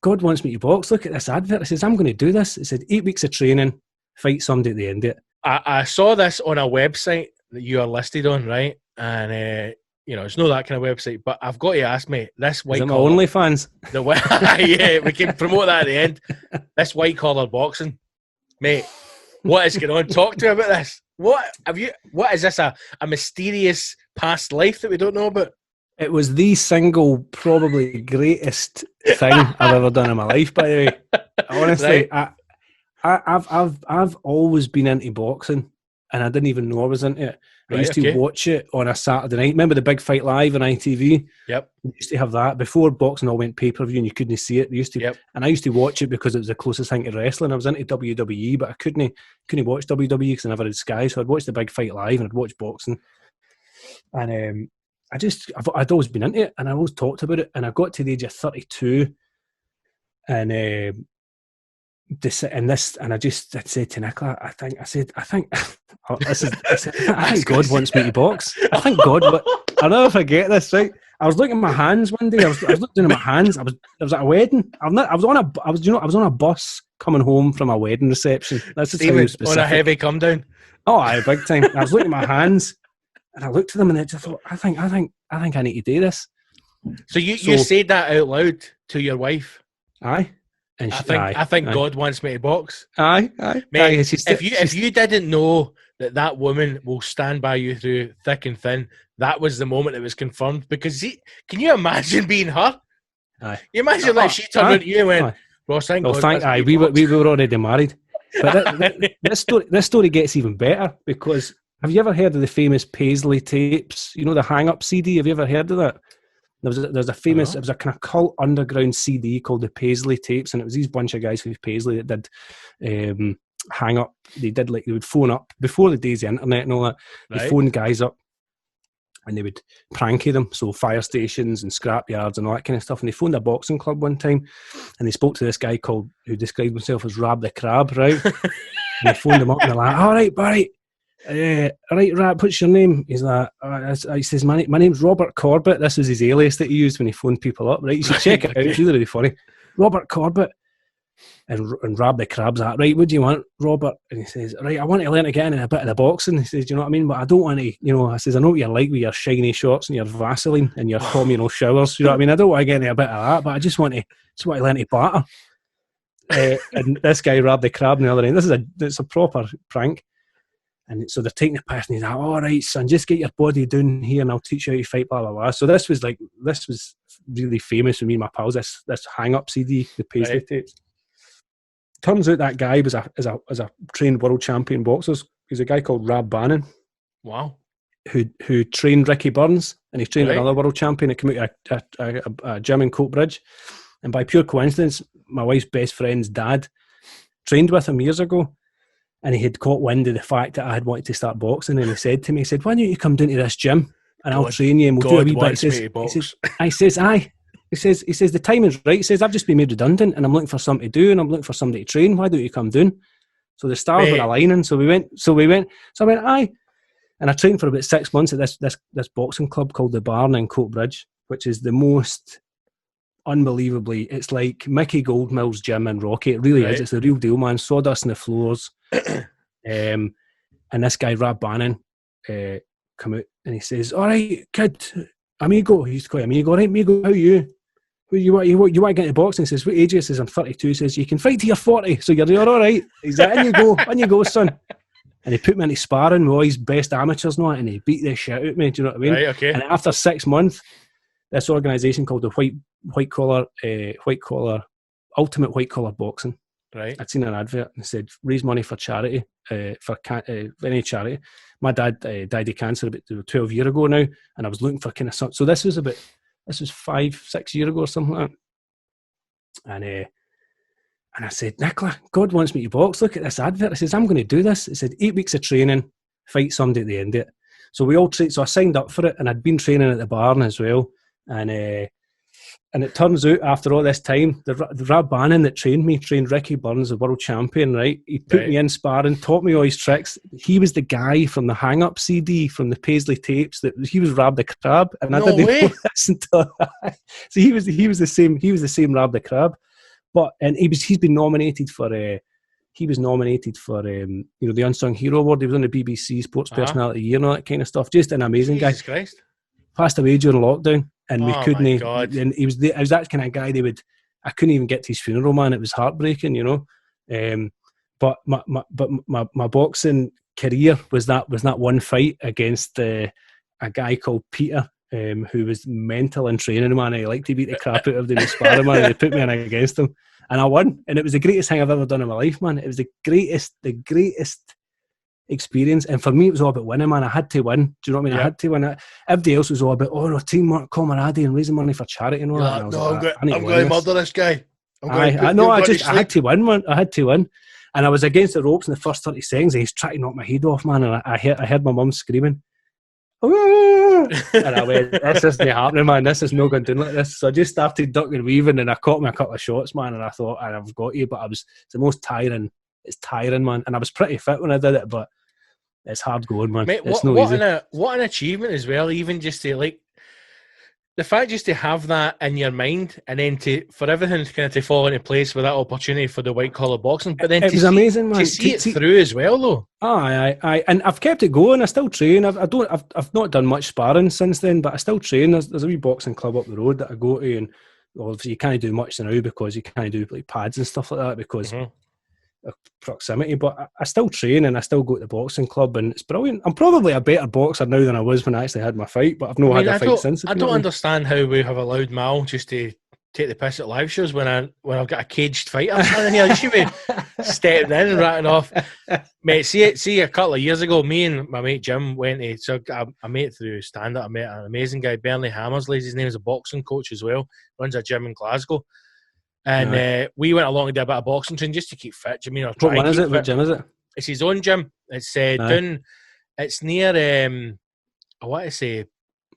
God wants me to box. Look at this advert. I says, I'm going to do this. It said 8 weeks of training, fight somebody at the end of it. I saw this on a website that you are listed on, right? And it's not that kind of website, but I've got to ask, mate, this white collar OnlyFans. Yeah, we can promote that at the end. This white collar boxing, mate. What is going on? Talk to me about this. What is this, a mysterious past life that we don't know about? It was the single, probably greatest thing I've ever done in my life. By the way, honestly, right. I've always been into boxing, and I didn't even know I was into it. I used to watch it on a Saturday night. Remember the Big Fight Live on ITV? Yep. We used to have that before boxing all went pay-per-view and you couldn't see it. They used to, and I used to watch it because it was the closest thing to wrestling. I was into WWE, but I couldn't watch WWE because I never had Sky. So I'd watch the Big Fight Live and I'd watch boxing. And I'd always been into it, and I always talked about it. And I got to the age of 32, and I said to Nicola, I think God wants me to box. I think God. I'll never forget this. Right, I was looking at my hands one day. I was looking at my hands. I was at a wedding. I was on a bus coming home from a wedding reception. That's just how specific. On a heavy come down. Oh, aye, big time. I was looking at my hands, and I looked at them, and I just thought, I think I need to do this. So you said that out loud to your wife? Aye. And I think God wants me to box. Aye. Mate, if you didn't know that woman will stand by you through thick and thin, that was the moment it was confirmed. Because can you imagine being her? Aye. You imagine she turned around to you and went, Ross, thank God. We were already married. But this story gets even better, because have you ever heard of the famous Paisley tapes? You know, the hang-up CD? Have you ever heard of that? There's a famous, it was a kind of cult underground CD called the Paisley tapes, and it was these bunch of guys from Paisley that did hang up. They would phone up before the days of the internet and all that. Right. They phoned guys up and they would pranky them, so fire stations and scrapyards and all that kind of stuff. And they phoned a boxing club one time, and they spoke to this guy who described himself as Rab the Crab, right? And they phoned him up and they're like, "All right, Barry. Right, Rab, what's your name?" He's like, he says, my name's Robert Corbett. This was his alias that he used when he phoned people up, right? You should check it out. It's really funny. Robert Corbett. And Rab the Crab's like, "Right, what do you want, Robert?" And he says, "Right, I want to learn to get in a bit of the boxing." He says, "You know what I mean? But I don't want to, I says, I know what you're like with your shiny shorts and your Vaseline and your communal showers. You know what I mean? I don't want to get into a bit of that, but I just want to learn to batter." And this guy, Rab the Crab, on the other end, it's a proper prank. And so they're taking the piss, and he's like, "All right, son, just get your body down here and I'll teach you how to fight, blah, blah, blah." So this was really famous for me and my pals, this hang-up CD, the Paisley tapes. Turns out that guy was a trained world champion boxer. He's a guy called Rab Bannon. Wow. Who trained Ricky Burns, and he trained another world champion that came out of a gym in Coatbridge. And by pure coincidence, my wife's best friend's dad trained with him years ago. And he had caught wind of the fact that I had wanted to start boxing, and he said to me, "Why don't you come down to this gym and I'll train you and we'll do a wee bit." He says, "Aye." He says, "The timing's right." He says, "I've just been made redundant and I'm looking for something to do and I'm looking for somebody to train. Why don't you come down?" So the stars were aligning. So we went. So I went, "Aye." And I trained for about 6 months at this boxing club called the Barn in Coatbridge, which is the most unbelievably, it's like Mickey Goldmill's gym in Rocky. It really is. It's the real deal, man. Sawdust on the floors. And this guy, Rab Bannon, come out and he says, "All right, kid, amigo." He used to call him amigo. "All right, amigo, how are you? You want to get into boxing?" He says, "What age?" He says, "I'm 32. He says, "You can fight till you're 40, so you're all right." He's like, "On you go, son." And he put me into sparring with all his best amateurs now, and he beat the shit out of me. Do you know what I mean? Right, okay. And after 6 months, this organisation called the White Collar Ultimate White Collar Boxing. Right. I'd seen an advert and it said, "Raise money for charity, for any charity." My dad died of cancer about 12 years ago now, and I was looking for kind of something. So this was 5-6 years ago or something like that. And I said, "Nicola, God wants me to box. Look at this advert." I says, "I'm going to do this." It said 8 weeks of training, fight somebody at the end of it. So we all trained. So I signed up for it, and I'd been training at the Barn as well. And it turns out, after all this time, the Rab Bannon that trained me trained Ricky Burns, the world champion, right? He put me in sparring, taught me all his tricks. He was the guy from the hang-up CD, from the Paisley tapes. He was Rab the Crab, and I didn't know this until. So he was the same Rab the Crab. and he's been nominated for the Unsung Hero Award. He was on the BBC Sports Personality of the Year and all that kind of stuff. Just an amazing guy. Jesus Christ. Passed away during lockdown, and we couldn't. My God. And he was that kind of guy. I couldn't even get to his funeral, man. It was heartbreaking, you know. But my boxing career was that one fight against a guy called Peter, who was mental in training, man. He liked to beat the crap out of the sparring, man. They put me in against him, and I won. And it was the greatest thing I've ever done in my life, man. It was the greatest experience. And for me, it was all about winning, man. I had to win. Do you know what I mean? Yeah. I had to win it. Everybody else was all about, teamwork, camaraderie, and raising money for charity and all that. And I'm going to murder this guy. I had to win, man. I had to win. And I was against the ropes in the first 30 seconds, and he's trying to knock my head off, man. And I heard my mum screaming. And I went, this isn't happening, man. This is not going down like this. So I just started ducking and weaving, and I caught me a couple of shots, man. And I thought, I've got you. But it's the most tiring. It's tiring, man. And I was pretty fit when I did it, but it's hard going, man. Mate, it's what easy. What an achievement as well. Even just to the fact just to have that in your mind, and then for everything kind of to fall into place with that opportunity for the white collar boxing. But then it was amazing, man. To see it through as well, though. Aye, and I've kept it going. I still train. I've not done much sparring since then, but I still train. There's a wee boxing club up the road that I go to, and obviously you can't do much now because you can't do like pads and stuff like that because of proximity. But I still train, and I still go to the boxing club, and it's brilliant. I'm probably a better boxer now than I was when I actually had my fight, but I've not had a fight since. I don't understand how we have allowed Mal just to take the piss at live shows when I've got a caged fighter standing here. You should be stepping in and ratting off. Mate, see a couple of years ago, me and my mate Jim went to, so I met through stand-up, I met an amazing guy, Bernie Hammersley, his name is a boxing coach as well, runs a gym in Glasgow. And we went along and did a bit of boxing training just to keep fit. I mean, what one is it? What gym is it? It's his own gym. It's down. It's near. I want to say,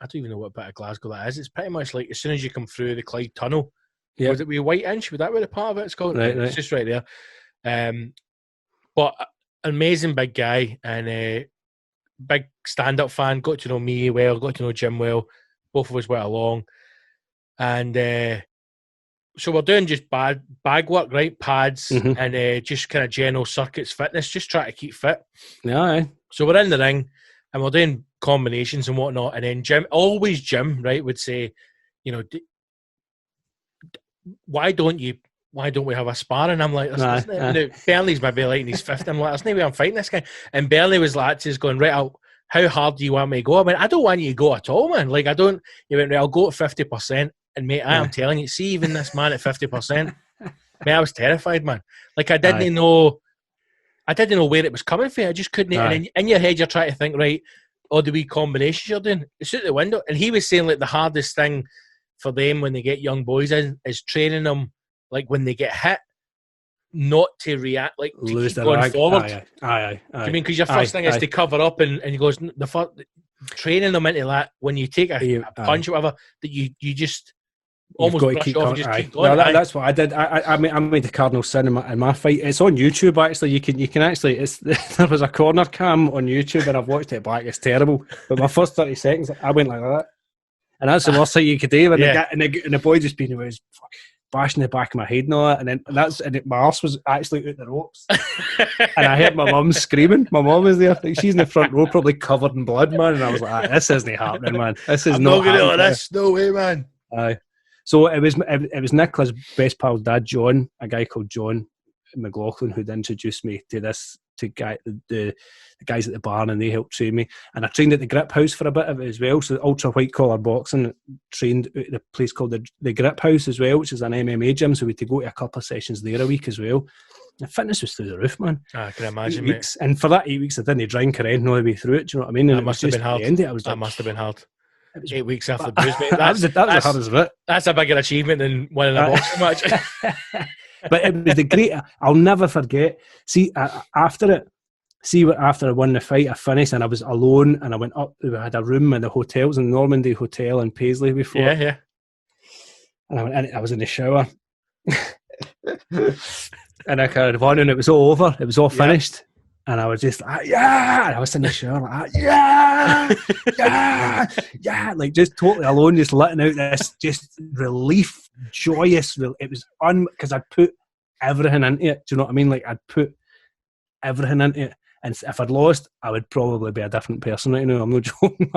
I don't even know what bit of Glasgow that is. It's pretty much like as soon as you come through the Clyde Tunnel. Yeah. Would it be White Inch? Would that be the part of it? It's called. Right. It's just right there. But amazing big guy and big stand-up fan. Got to know me well. Got to know Jim well. Both of us went along, and. So we're doing just bag work, right? Pads and just kind of general circuits fitness, just try to keep fit. Yeah. So we're in the ring and we're doing combinations and whatnot. And then Jim, right, would say, you know, why don't we have a spar? And I'm like, now, Bernie's maybe like in his fifth. I'm like, that's not way I'm fighting this guy. And Bernie was like, just going, right, how hard do you want me to go? I went, I don't want you to go at all, man. Like, he went, right, I'll go at 50%. And mate, I am telling you, see, even this man at 50%, mate, I was terrified, man. Like, I didn't know where it was coming from. I just couldn't. And then in your head, you're trying to think, right, all the wee combinations you're doing, it's out the window. And he was saying, like, the hardest thing for them when they get young boys in is training them, like, when they get hit, not to react, like, to lose keep going forward. Aye. I mean, because your first thing is to cover up, and he goes, training them into that when you take a punch or whatever, that you just almost brush off and just keep going. No, that's what I did. I made the cardinal sin in my fight. It's on YouTube, actually. You can actually. There was a corner cam on YouTube, and I've watched it back. It's terrible. But my first 30 seconds, I went like that, and that's the worst thing you could do. And the boy just being was bashing the back of my head and all that, and my arse was actually out the ropes, and I heard my mum screaming. My mum was there, like, she's in the front row, probably covered in blood, man. And I was like, "This isn't happening, man. This is not happening. This, no way, man." Aye. So it was Nicola's best pal dad, John, a guy called John McLaughlin, who'd introduced me to the guys at the barn, and they helped train me. And I trained at the Grip House for a bit of it as well. So ultra white collar boxing, trained at the place called the Grip House as well, which is an MMA gym. So we had to go to a couple of sessions there a week as well. The fitness was through the roof, man. I can imagine, 8 weeks. And for that 8 weeks, I didn't drink or anything all the way through it. Do you know what I mean? And that must have been hard. That must have been hard. 8 weeks after the booze, mate. That was the hardest bit. That's a bigger achievement than winning a boxing match. But it was the great. I'll never forget. See, after I won the fight, I finished and I was alone, and I went up. We had a room in the hotels in Normandy Hotel in Paisley before. Yeah. And I went in, I was in the shower, and I carried on, and it was all over. It was all finished. And I was just yeah. And I was in the shower like yeah, like just totally alone, just letting out this just relief, joyous. It was because I'd put everything into it. Do you know what I mean? Like I'd put everything into it, and if I'd lost, I would probably be a different person right now. I'm not joking.